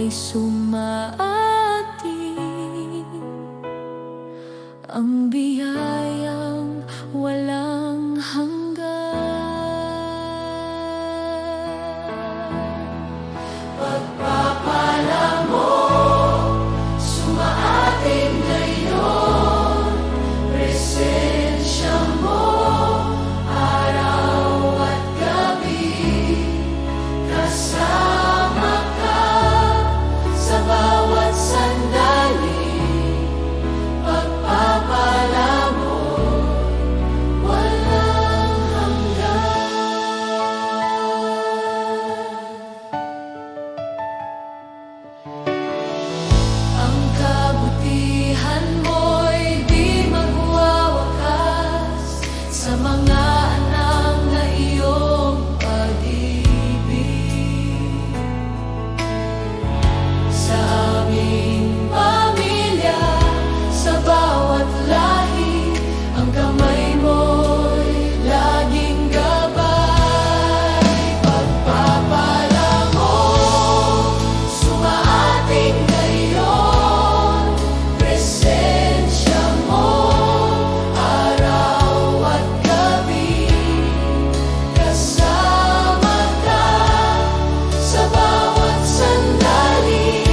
ay sumaati, ang biyayang walang hanggan. Pagpapala mo, sumaating ngayon, presensya mo, araw at gabi, kasama ka sa bawat sandali. Pagpapala mo, walang hanggan. Ang kabutihan mo'y di magwawakas sa mga anak na iyong pag-ibig. Sa aming pamilya, sa bawat lahi, ang kamay mo'y laging gabay. Pagpapala mo, sumaating ngayon, presensya mo, araw at gabi, kasama ka sa bawat sandali.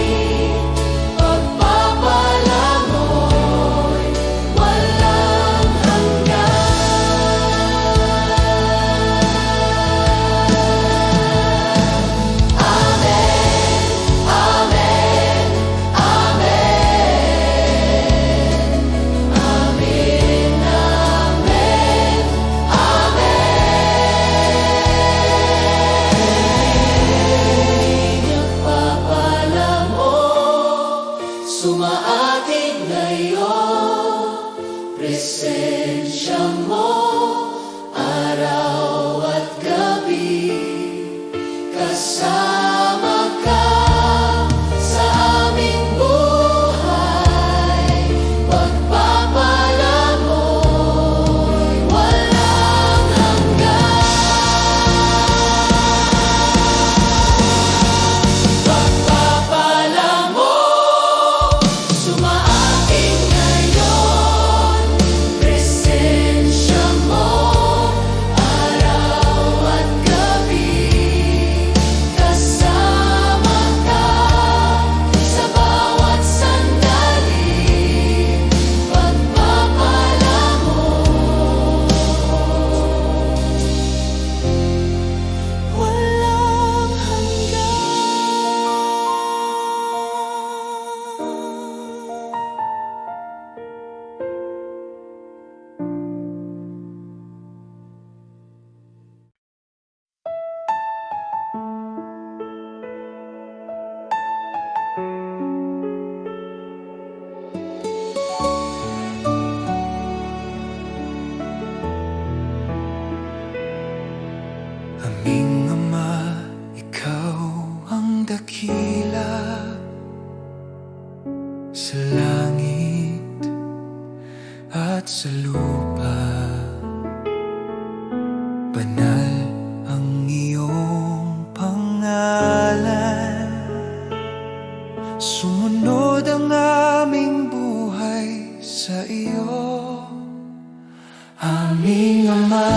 Pagpapala mo'y walang hanggan. Amen, amen, amen. Amen, amen, amen. Pagpapala mo, sumaating ngayon, presensya mo, araw at gabi, kasama ka sa aming buhay. Pagpapala mo'y walang hanggan. Pagpapala mo, sumaating ngayon, presensya mo, araw at gabi, kasama ka sa bawat sandali. Pagpapala mo, walang Aming Ama, Ikaw ang dakila sa langit at sa lupa. Banal ang iyong pangalan, sumunod ang aming buhay sa iyo. Aming Ama,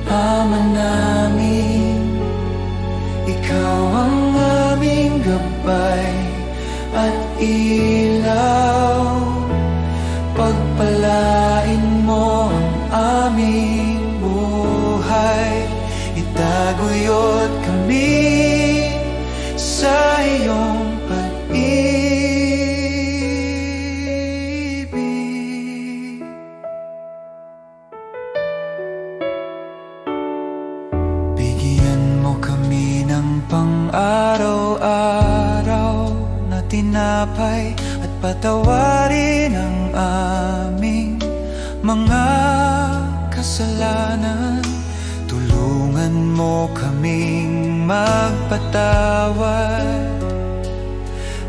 Ama namin, Ikaw ang aming gabay at ilaw. Pagpalain mo ang aming buhay, itaguyod kami sa iyong pag-ibig. Bigyan mo kami ng pang-araw-araw na tinapay at patawarin ang aming mga kasalanan. Tulungan mo kaming magpatawad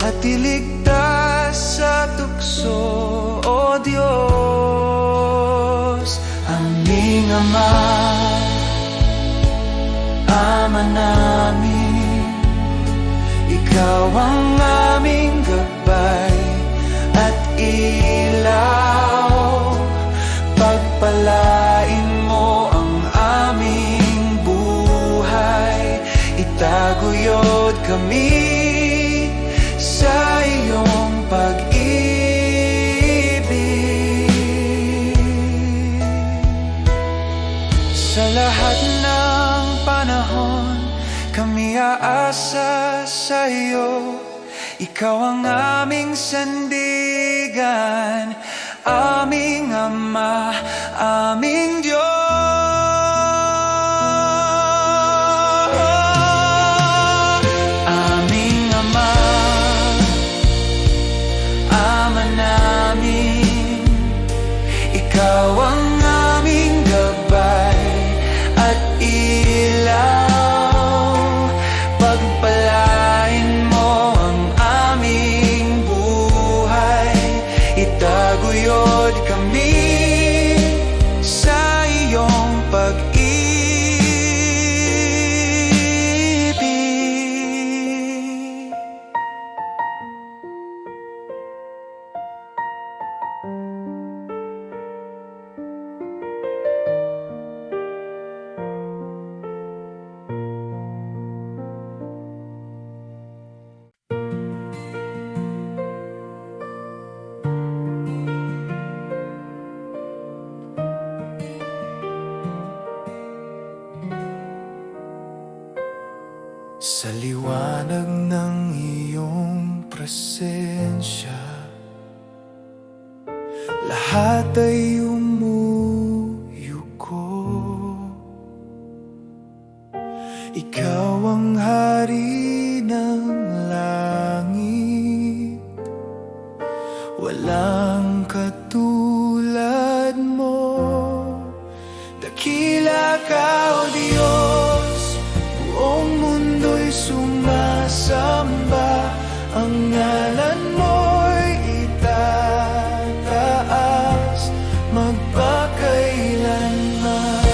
at iligtas sa tukso, O Diyos. Aming Ama, Ama namin, Ikaw ang aming gabay at ilaw. Pagpalain mo ang aming buhay, itaguyod kami sa iyong pag-ibig. Sa lahat ng panahon, kami aasa sa iyo. Ikaw ang aming sandigan, aming Ama, aming Diyos. Aming Ama, Ama namin, ikaw ang aming gabay at ilaw. Pagpalain mo ang aming buhay, itaguyod kami sa iyong pag-ibig. Sa liwanag ng iyong presensya, lahat ay umuyuko. Ikaw ang hari ng langit, walang katulad mo. Dakila ka, O Diyos, buong mundo'y sumasamba. Ang ngalan mo'y itataas magpakailanman.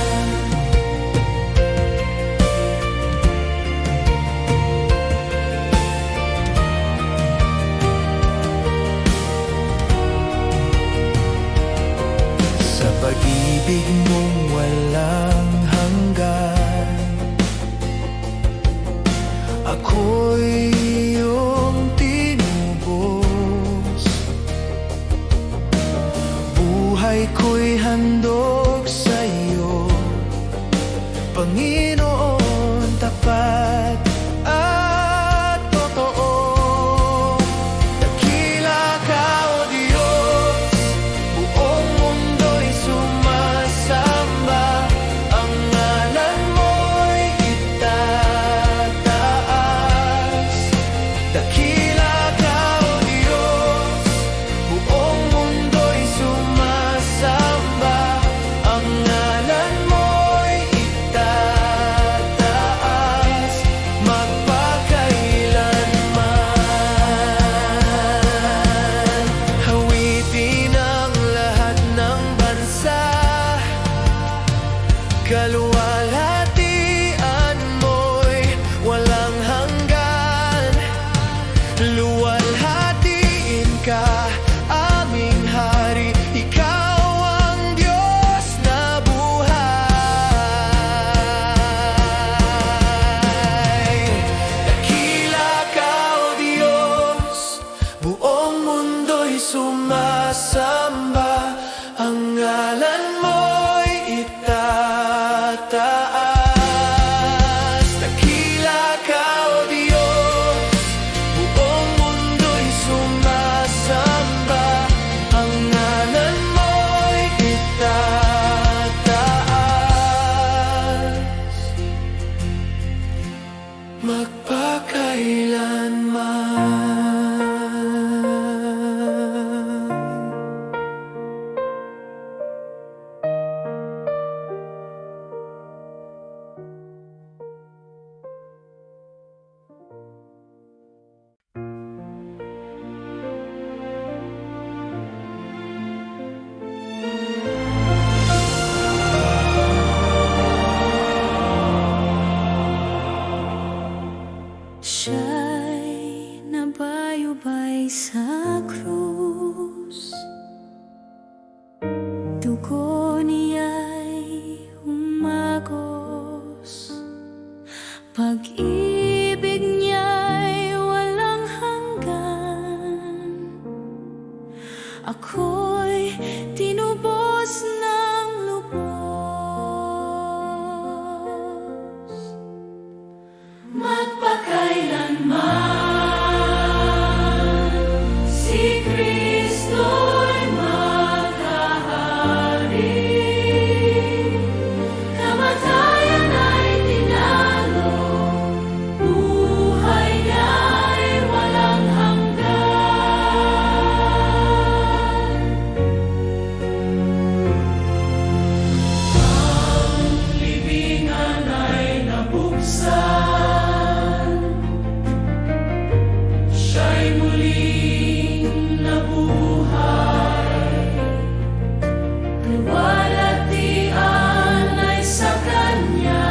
Sa pag-ibig mong walang hanggan, ako'y iyong tinubos. Buhay ko'y handog sa iyo, Panginoon, tapat at totoo. Dakila ka, O Diyos, buong mundo'y sumasamba. Ang ngalan mo'y itataas. Dakila ka, O Diyos, buong mundo'y sumasamba. Ang ngalan mo'y itataas magpakailanman. Hawitin ang lahat ng bansa, kaluwalhatian mo'y walang hanggan. Luwalhatiin ka, aming hari, ikaw ang Diyos na buhay. Dakila ka, O Diyos, buong mundo'y sumasamba. Ang ngalan mo'y itataas. Dakila ka, O Diyos, buong mundo'y sumasamba. Ang ngalan mo'y itataas magpakailanman. Siya'y nilubay sa krus. Dugo niya'y humagos, pag-ibig niya'y walang hanggan. Ako'y tinubos ng lubos, magpakailanman si Kristo'y maghahari. Kamatayan ay tinalo, buhay niya'y walang hanggan. Ang libingan ay nabuksan, siya'y muling nabuhay. Luwalhatian ay sa Kanya,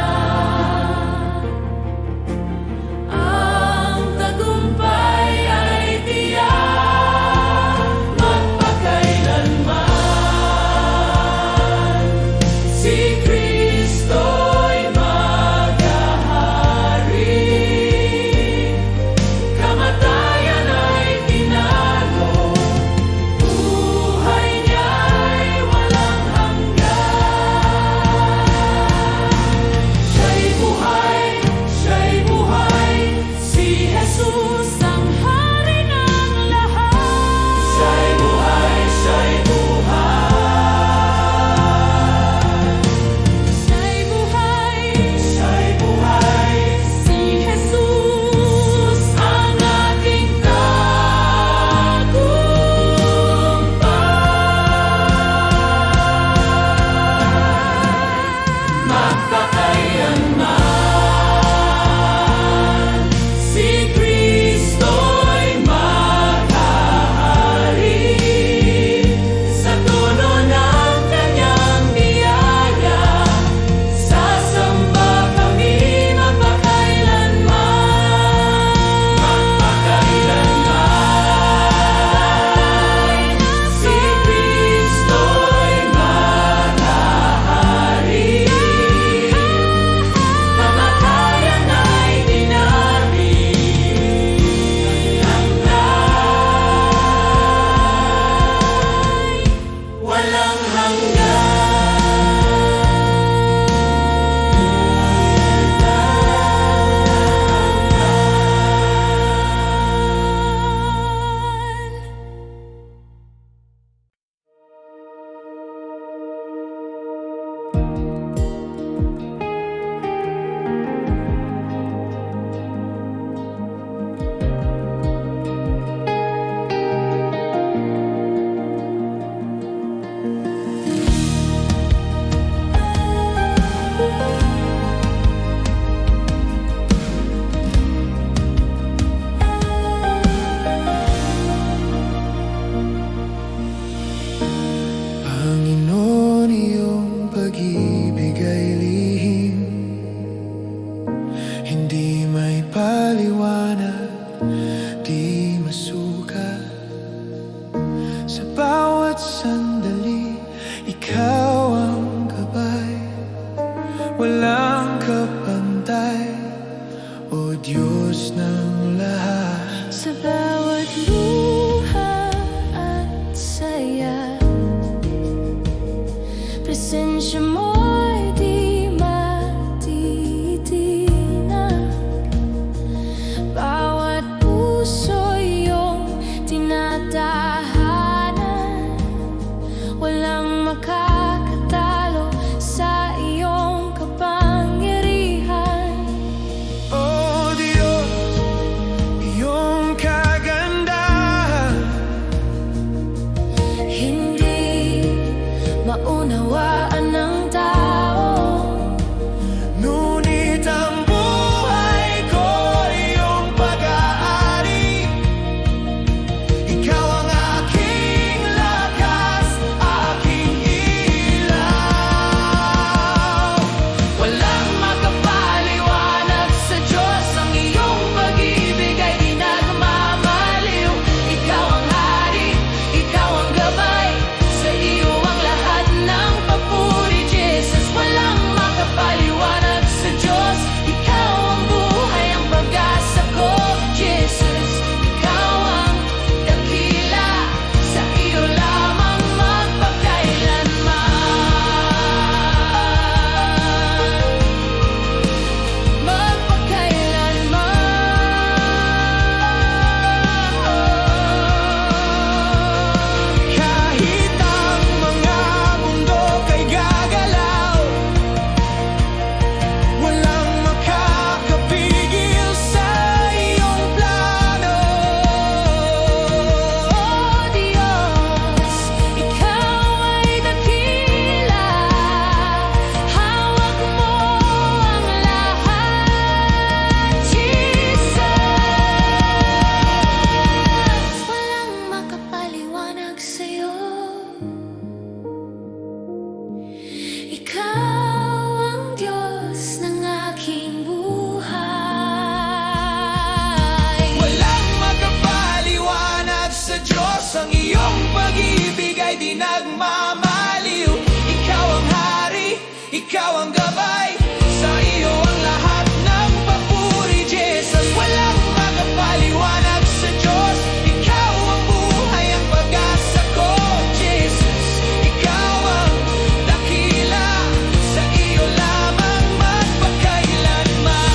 ang tagumpay ay tiyak. Magpakailanman si Kristo'y maghahari. Kamatayan ay tinalo, buhay niya'y walang hanggan. Siya'y buhay, si Jesus ang hari ng lahat. Siya'y buhay, Siya'y buhay, si Jesus ang ating tagumpay. Magpakailanman si Kristo'y maghahari. Sa tono ng Kanyang biyaya, sasamba kami magpakailanman. Magpakailanman si Kristo'y maghahari. Kamatayan ay tinari, walang hanggan. Panginoon, iyong pag-ibig ay lihim, hindi may paliwanag, di masukat. Sa bawat sandali, ikaw ang gabay, walang kapantay, o Diyos ng lahat. Sa bawat luha at saya, presensya mo'y di matitinag. Bawat puso iyong tinatahanan, walang makakatalo sa iyong kapangyarihan. O Diyos, iyong kagandahan, Hindi maunawaan ng tao. ngunit ang buhay ko iyong pag-aari. nagmamaliw. Ikaw ang hari, ikaw ang gabay, sa iyo ang lahat ng papuri, Jesus. Walang makapaliwanag sa Diyos. Ikaw ang buhay, ang pag-asa ko, Jesus. Ikaw ang dakila, sa iyo lamang magpakailanman.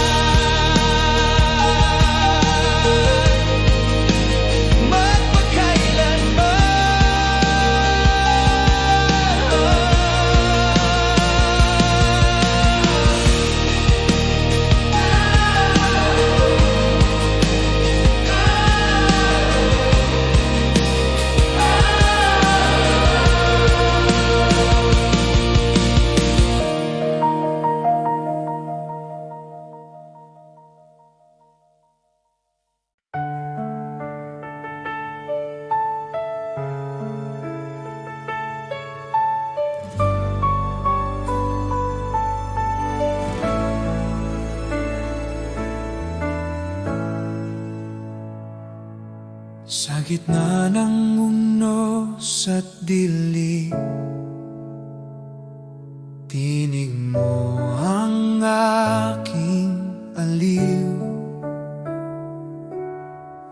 Sa gitna ng unos at dilim, tinig mo ang aking aliw.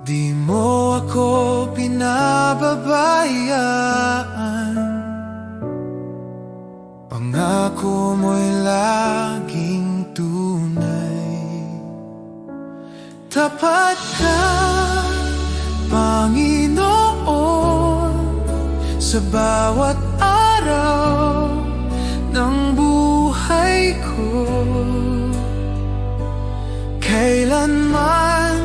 Di mo ako pinababayaan, pangako mo'y laging tunay. Tapat ka, Panginoon, sa bawat araw ng buhay ko. Kailanman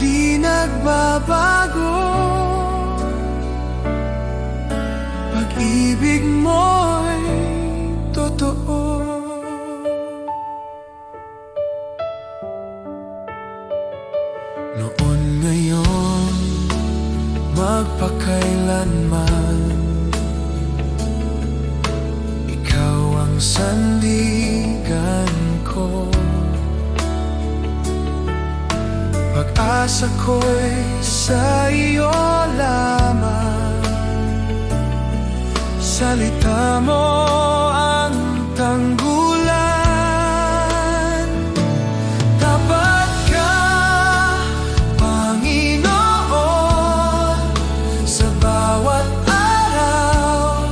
di nagbabago, pag-ibig mo'y totoo. Noon, ngayon, magpakailanman, ikaw ang sandigan ko. Pag-asa ko'y sa iyo lamang, salita mo ang tanggulan. Tapat ka, Panginoon, sa bawat araw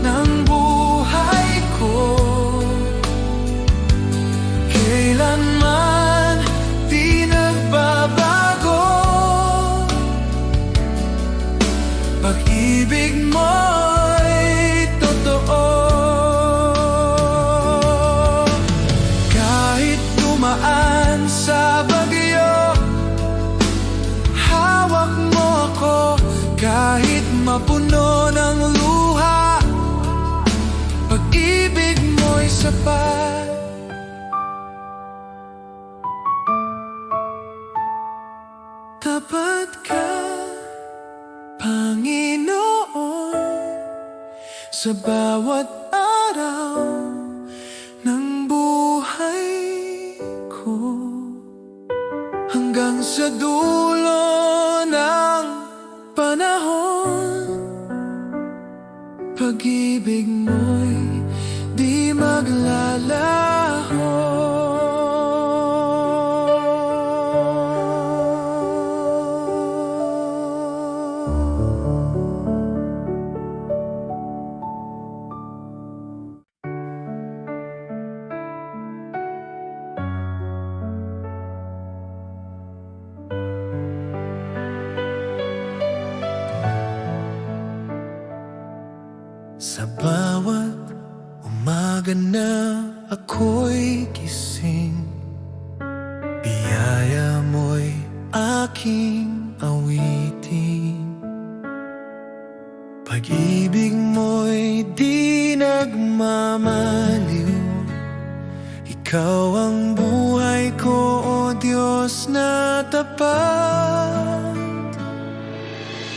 ng buhay ko. Kailanman di nagbabago, pag-ibig mo'y totoo. Kahit dumaan sa bagyo, hawak mo ako. Kahit mapuno ng luha, pag-ibig mo'y sapat. Tapat ka, Panginoon, sa bawat araw ng buhay ko. Hanggang sa dulo ng panahon, pag-ibig mo'y di maglalaho. Sa bawat umaga na ako'y gising, biyaya mo'y aking awitin. Pag-ibig mo'y di nagmamaliw, ikaw ang buhay ko, o Diyos na tapat.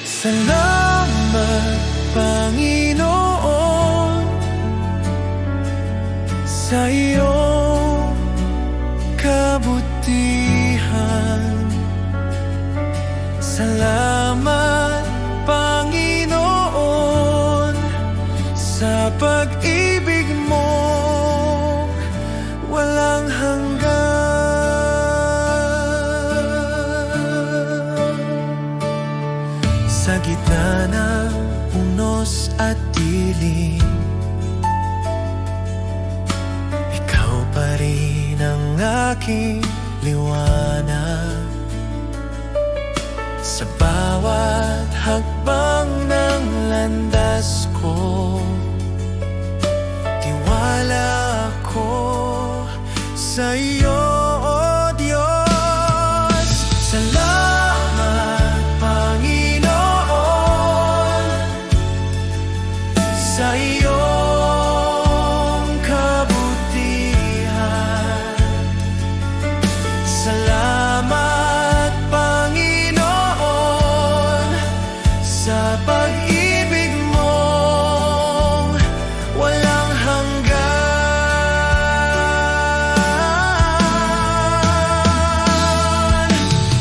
Salamat, Panginoon, sa iyong kabutihan. Salamat, Panginoon, pag-ibig mo walang hanggan. Sa gitna ng unos at dilim, ikaw pa rin ang aking liwanag. Sa bawat hakbang ng landas ko, tiwala ako sa iyo, O Diyos. Salamat, Panginoon, sa iyong kabutihan. Salamat, Panginoon, sa pag-ibig mong walang hanggan.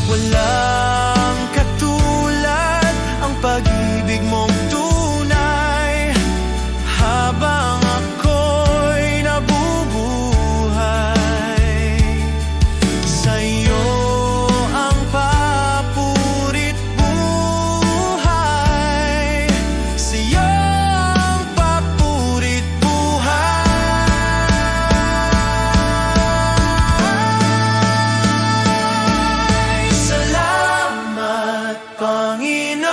Walang katulad ang pag-ibig mong tunay. Habang ako'y nabubuhay, sa iyo ang papurit buhay. Sa iyo ang papurit buhay. Salamat, Panginoon,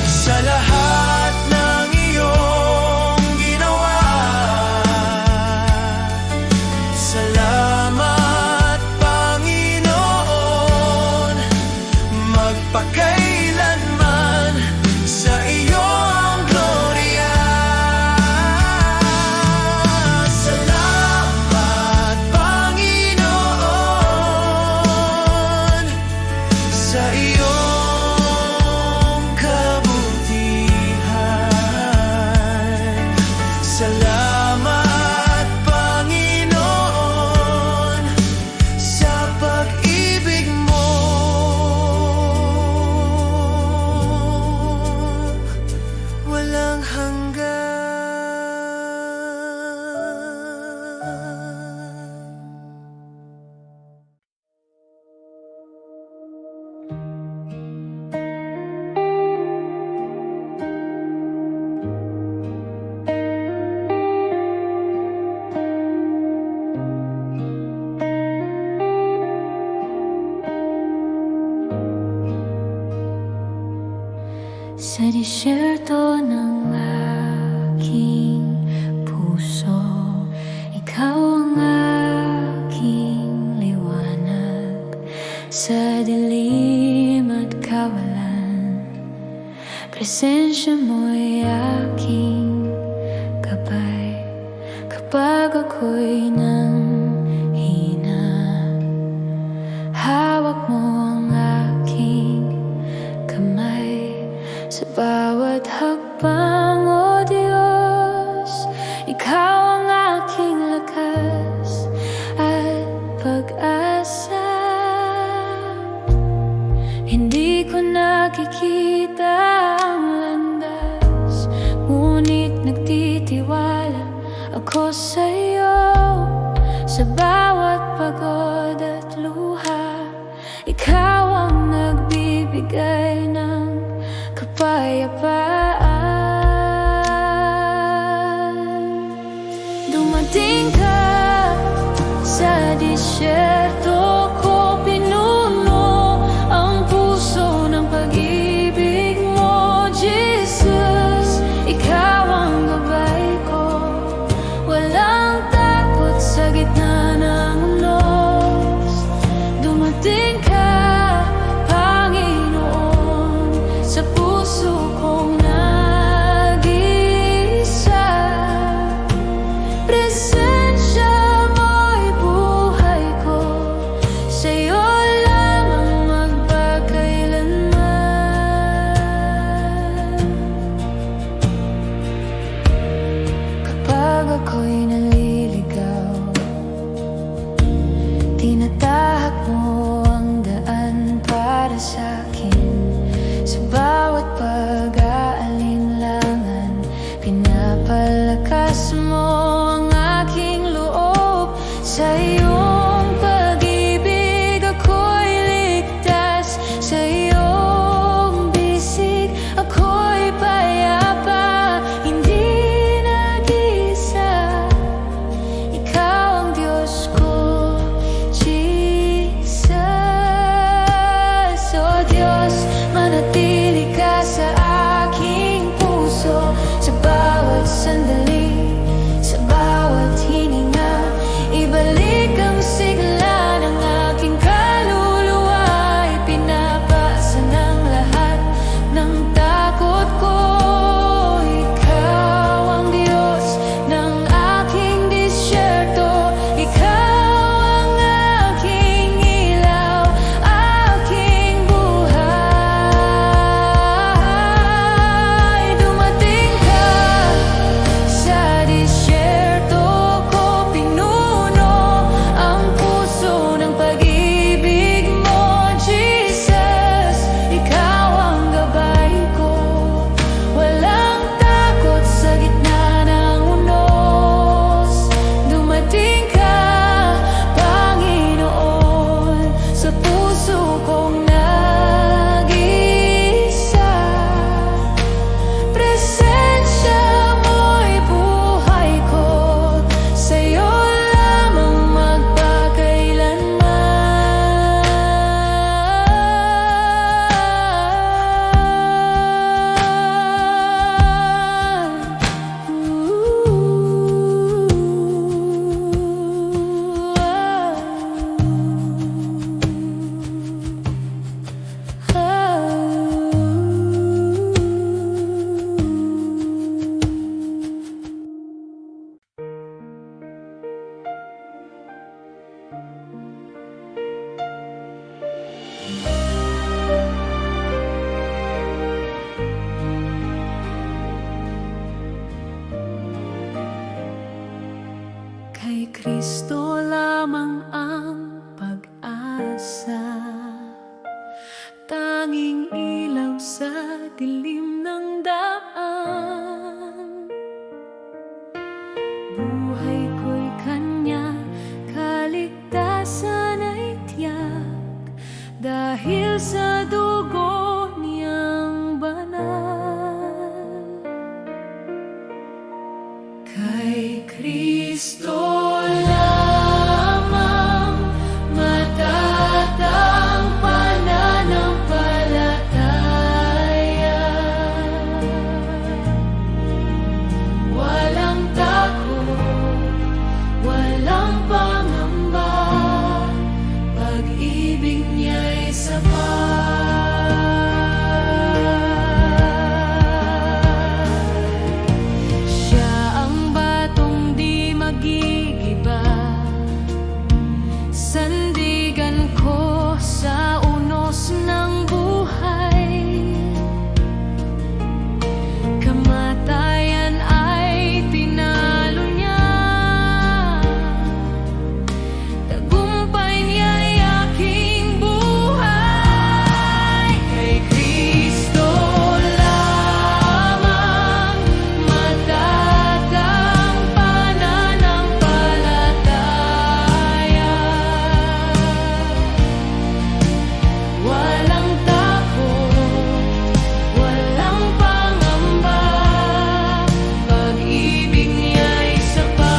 sa lahat ng iyong ginawa. Salamat, Panginoon, magpakailanman sa iyong glorya. Salamat, Panginoon, sa iyong kabutihan. Salamat, Panginoon, sa pag-ibig mo walang hanggan. Sa disyerto ng aking puso, ikaw ang aking liwanag. Sa dilim at kawalan, presensya mo'y aking gabay. Kapag ako'y nanghina, hawak mo ang aking kamay. Sa bawat hakbang, O Diyos, ikaw ang aking lakas at pag-asa. Hindi ko nakikita ang landas, ngunit nagtitiwala ako sa iyo. Sa bawat pagod at luha, ikaw ang nagbibigay ng kapayapaan. Dumating ka sa disyerto ko, pinuno ang puso ng pag-ibig mo, Jesus. Ikaw ang gabay ko, walang takot sa gitna ng unos. Dumating ka, Panginoon, sa puso kong nag-iisa. Presensya mo'y buhay ko, pag-ibig niya'y sapat. Siya ang batong di magigiba, sandigan ko sa unos ng buhay. Kamatayan ay tinalo niya, tagumpay niya'y aking buhay. Kay Kristo lamang matatang pananampalataya. Walang takot, walang pangamba, pag-ibig niya'y sapat.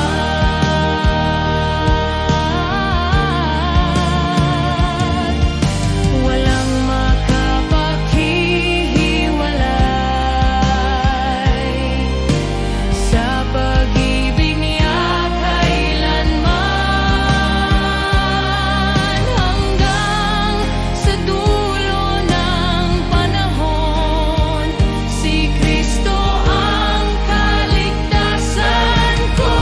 Walang makapaghihiwalay sa pag-ibig niya kailanman. Hanggang sa dulo ng panahon, si Kristo ang kaligtasan ko.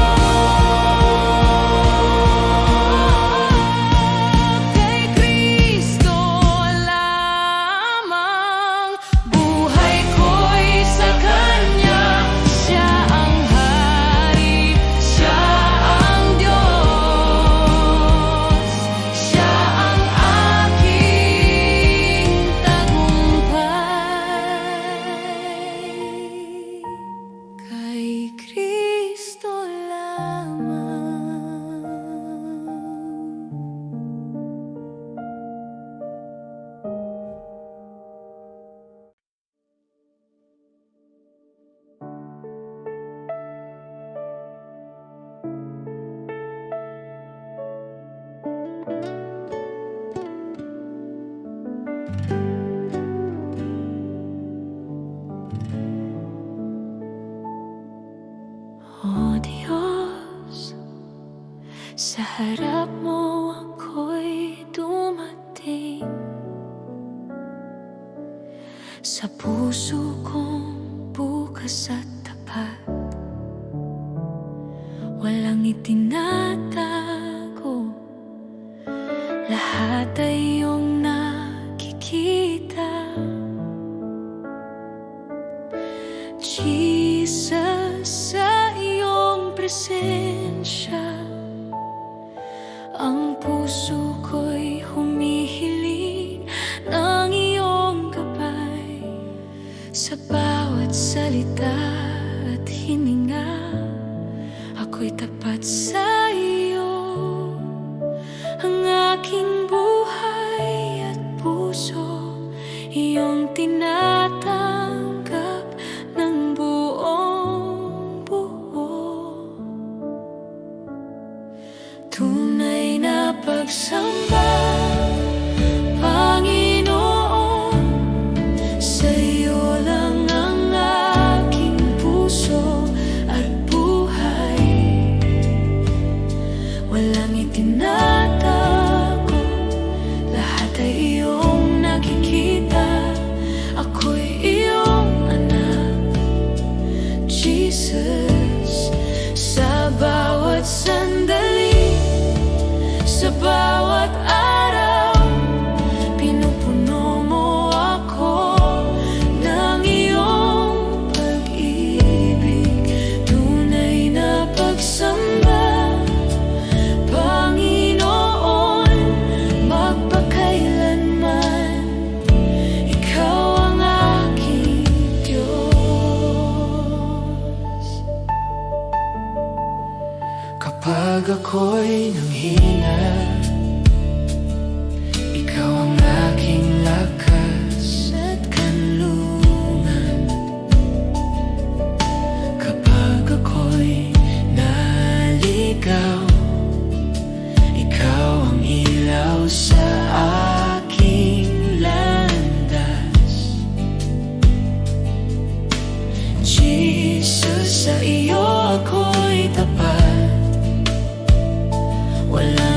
Kay Kristo lamang buhay ko'y sa Kanya. Siya ang Hari, Siya ang Diyos, Siya ang aking tagumpay. Kay Kristo lamang. O Diyos, sa harap mo ako'y dumating. Sa puso kong bukas at tapat, walang itinatago, lahat ay iyong nakikita. Jesus, sa iyong presensya, ang puso ko'y humihiling ng iyong gabay. Sa bawat salita at hininga, ako'y tapat sa iyo. Ang aking buhay at puso, iyong tinatanggap ng buong buo. Tunay na pagsamba, Panginoon, sa iyo lang ang aking puso at buhay. Walang itinatago, lahat ay iyong nakikita. Ako'y iyong anak, Jesus. Sa bawat sandali, sa bawat araw, pinupuno mo ako ng iyong pag-ibig. Tunay na pagsamba, Panginoon, magpakailanman, ikaw ang aking Diyos. Kapag ako'y nanghina, ikaw ang aking lakas at kanlungan. Kapag ako'y naligaw, ikaw ang ilaw sa aking landas. Jesus, sa iyo ako'y tapat. Wala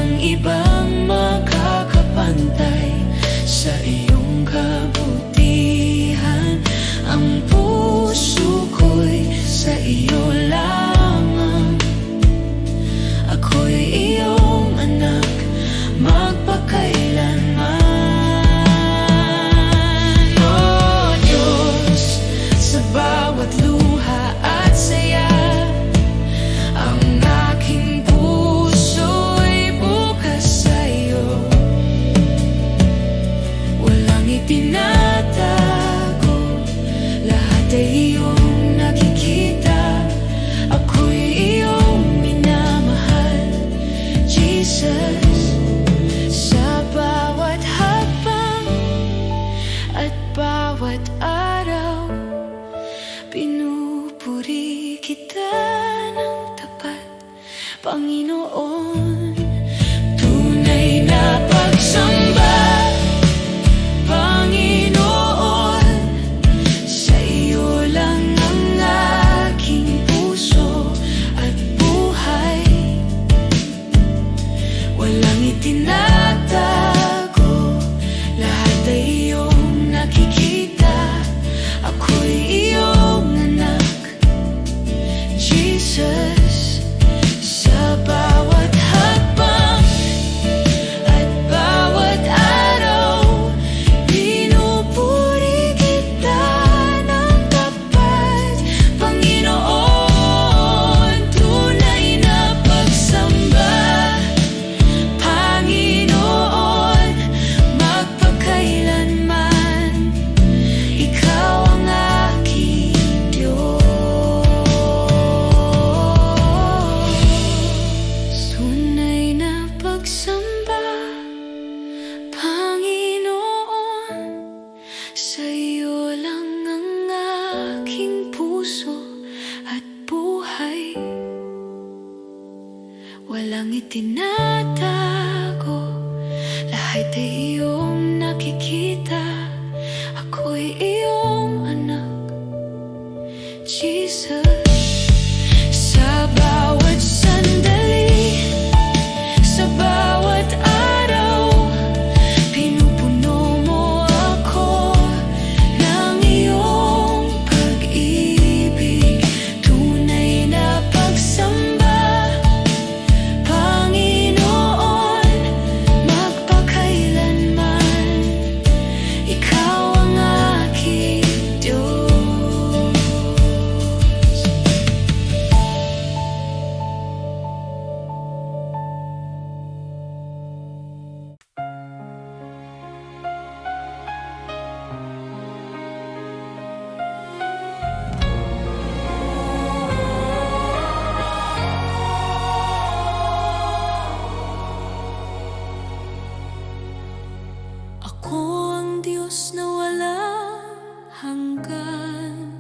Diyos na walang hanggan,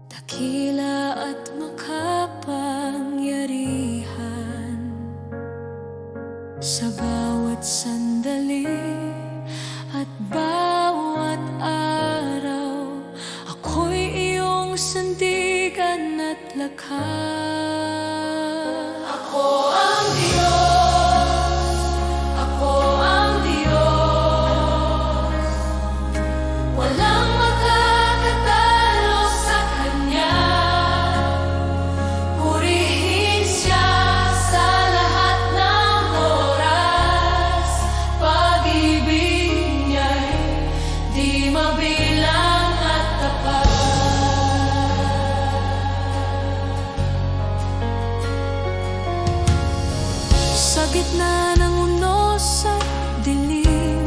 dakila at makapangyarihan. Sa bawat sandali at bawat araw, ako'y iyong sandigan at lakas. Ako ang Diyos, ako ang Diyos, walang makakatalo sa Kanya. Purihin Siya sa lahat ng oras, pag-ibig Niya'y di mabilang at tapat. Sa gitna ng unos at dilim,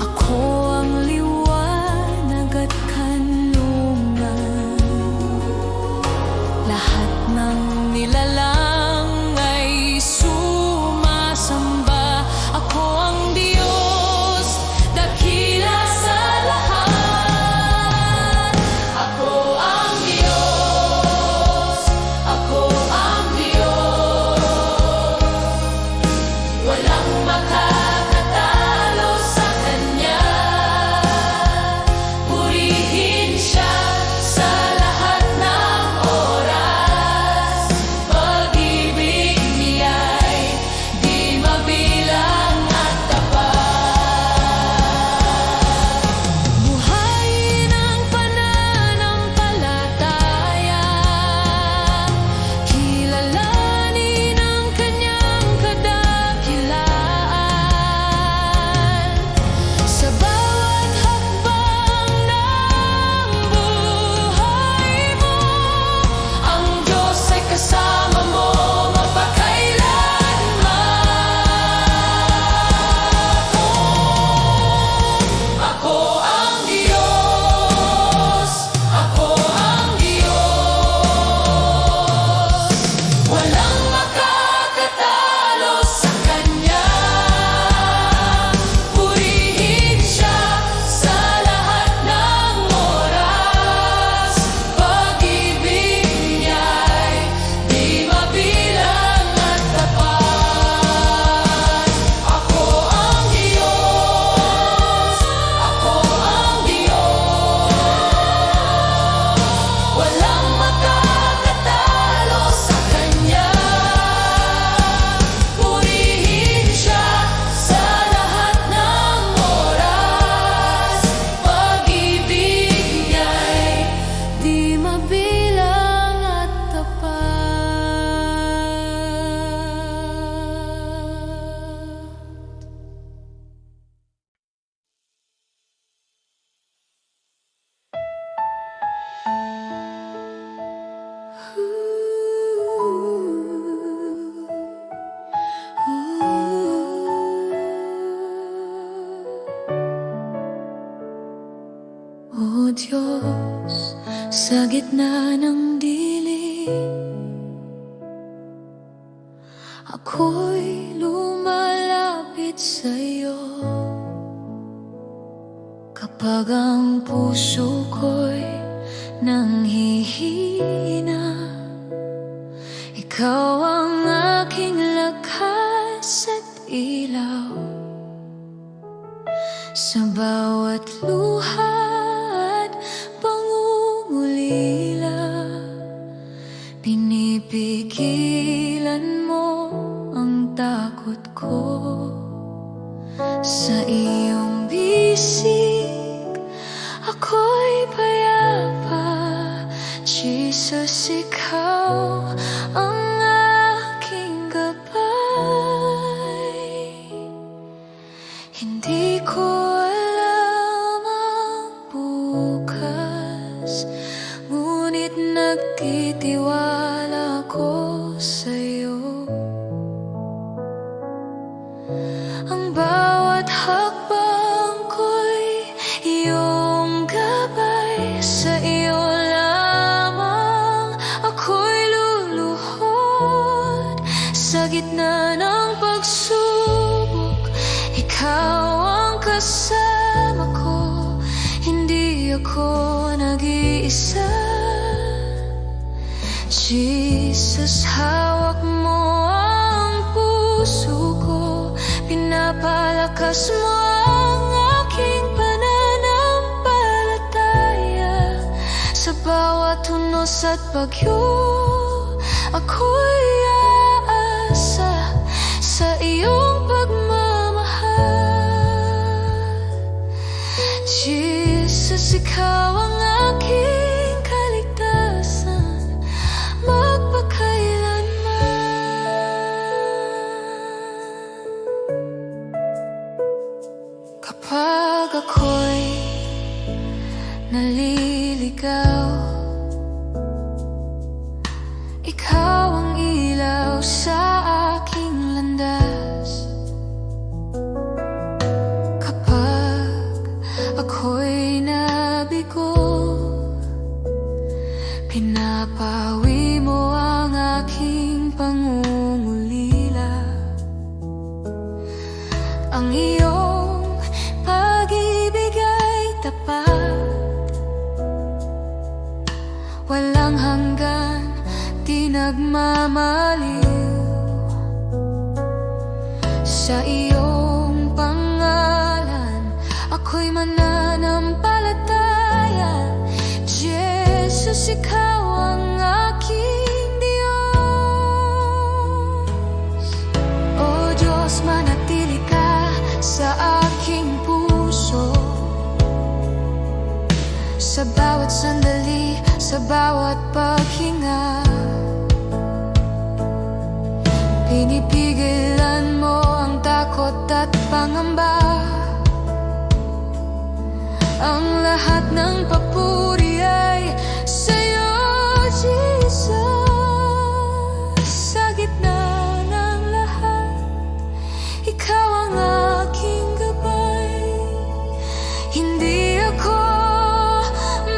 ako ang liwanag at kanlungan. Lahat ng nilalang ay sumasamba. Ako ang Diyos, dakila sa lahat. Ako ang Diyos, ako ang Diyos, walang makakatalo sa Kanya. Purihin Siya sa lahat ng oras, pag-ibig Niya'y di mabilang at tapat. Buhayin ang pananampalataya, kilalanin ang Kanyang kadakilaan. Sa bawat hakbang ng buhay mo, ang Diyos ay kasama mo mapagkailanman. Ako ang Diyos, ako ang Diyos, walang makakatalo sa Kanya. Purihin Siya sa lahat ng oras, pag-ibig Niya'y di mabilang at tapat. Ako ang Diyos, ako ang Diyos, walang makakatalo sa Kanya. Purihin Siya sa lahat ng oras, pag-ibig Niya'y di mabilang at tapat. O Diyos, sa gitna ng dilim, ako'y lumalapit sa'yo. Kapag ang puso ko'y nanghihina, ikaw ang aking lakas at ilaw. Sa bawat luha at pangungulila, pinipigilan mo ang takot ko. Sa iyong bisig, ako'y payapa. Jesus, ikaw ang aking gabay. Hindi ko alam ang bukas, ngunit nagtitiwala ko sa'yo. Ang bawat hakbang ko'y iyong gabay. Sa iyo lamang ako'y luluhod. Sa gitna ng pagsubok, ikaw ang kasama ko, hindi ako nag-iisa. Jesus, hawak mo ang puso ko, pinapalakas mo ang aking pananampalataya. Sa bawat unos at bagyo, ako'y aasa sa iyong pagmamahal. Jesus, ikaw ang aking kaligtasan, magpakailanman. Kapag ako'y naliligaw, ikaw ang ilaw sa aking landas. Kapag ako'y nabigo, pinapawi mo ang aking pangungulila. Ang iyong pag-ibig ay tapat, walang hanggan, di nagmamaliw. Sa iyong pangalan, ako'y mananampalataya. Jesus, ikaw ang aking Diyos. O Diyos, manatili ka sa aking puso, sa bawat sandali, sa bawat paghinga. Pinipigilan mo ang takot at pangamba. Ang lahat ng papuri ay sa'yo, Jesus. Sa gitna ng lahat, ikaw ang aking gabay. Hindi ako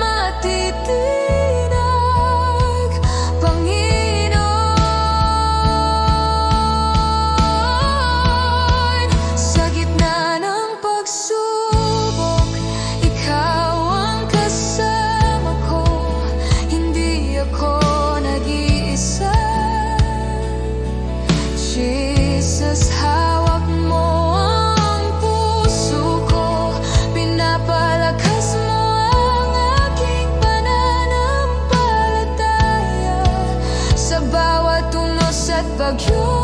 matitinag, Panginoon. Sa gitna ng pagsubok, ikaw ang kasama ko, hindi ako nag-iisa. Jesus, hawak mo ang puso ko, pinapalakas mo ang aking pananampalataya. Sa bawat unos at bagyo,